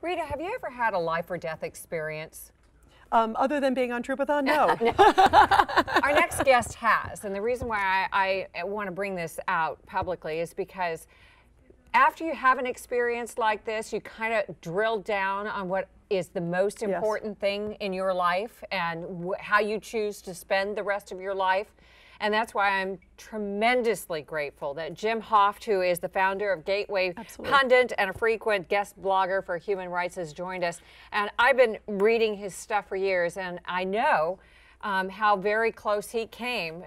Rita, have you ever had a life or death experience? Other than being on Troopathon, no. Our next guest has, and the reason why I want to bring this out publicly is because after you have an experience like this, you kind of drill down on what is the most important thing in your life and how you choose to spend the rest of your life. And that's why I'm tremendously grateful that Jim Hoft, who is the founder of Gateway Pundit and a frequent guest blogger for human rights, has joined us. And I've been reading his stuff for years, and I know how very close he came.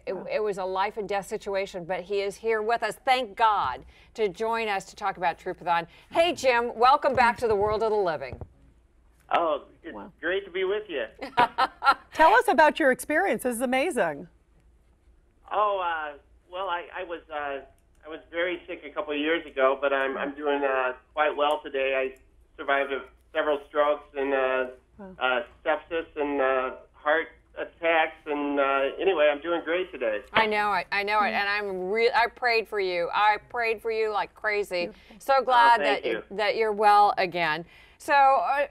It was a life and death situation, but he is here with us, thank God, to join us to talk about Troopathon. Hey, Jim, welcome back to the world of the living. Oh, it's great to be with you. Tell us about your experience. This is amazing. Oh, well, I was very sick a couple of years ago, but I'm doing quite well today. I survived several strokes and sepsis and heart attacks, and anyway, I'm doing great today. I know it, and I prayed for you. I prayed for you like crazy. So glad that you're well again. So,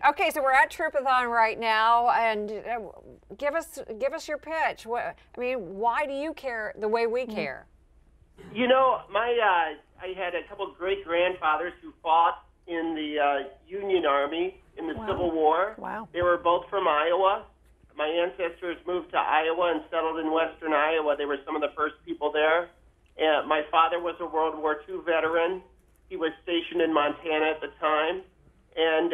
okay, so we're at Troopathon right now, and give us your pitch. I mean, why do you care the way we care? You know, I had a couple of great-grandfathers who fought in the Union Army in the Civil War. Wow. They were both from Iowa. My ancestors moved to Iowa and settled in western Iowa. They were some of the first people there. And my father was a World War II veteran. He was stationed in Montana at the time. And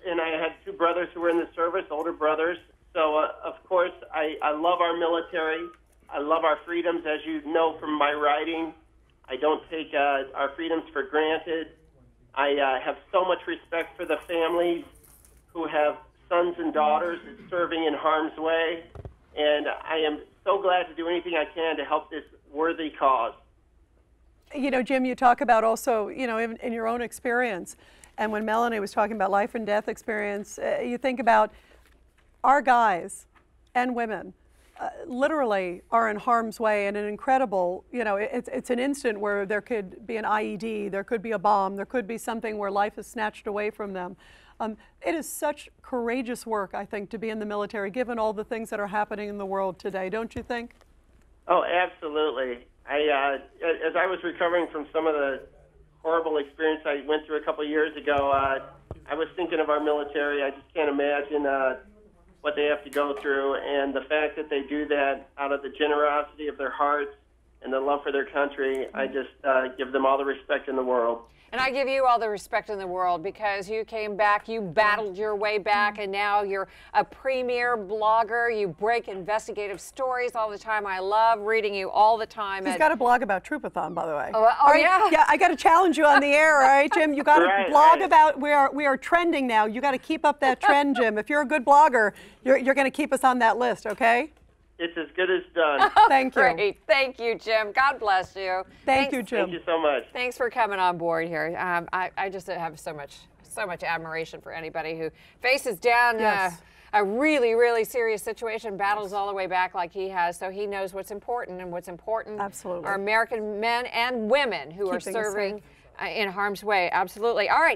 and I had two brothers who were in the service, older brothers. So, of course, I love our military. I love our freedoms, as you know from my writing. I don't take our freedoms for granted. I have so much respect for the families who have sons and daughters serving in harm's way. And I am so glad to do anything I can to help this worthy cause. You know, Jim, you talk about also, you know, in your own experience, and when Melanie was talking about life and death experience, you think about our guys and women literally are in harm's way in an incredible, you know, it's an instant where there could be an IED, there could be a bomb, there could be something where life is snatched away from them. It is such courageous work, I think, to be in the military, given all the things that are happening in the world today, don't you think? Oh, absolutely. As I was recovering from some of the horrible experience I went through a couple of years ago, I was thinking of our military. I just can't imagine what they have to go through, and the fact that they do that out of the generosity of their hearts and the love for their country, I just give them all the respect in the world. And I give you all the respect in the world because you came back, you battled your way back, and now you're a premier blogger. You break investigative stories all the time. I love reading you all the time. He's got a blog about Troopathon, by the way. Oh yeah? Yeah, I got to challenge you on the air, all right, Jim? You got to blog about, we are trending now. You got to keep up that trend, Jim. If you're a good blogger, you're going to keep us on that list, okay? It's as good as done. Thank you. Great. Thank you, Jim. God bless you. Thank you, Jim. Thank you so much. Thanks for coming on board here. I just have so much admiration for anybody who faces down a really, really serious situation, battles all the way back like he has, so he knows what's important, and what's important are American men and women who are serving in harm's way. Absolutely. All right.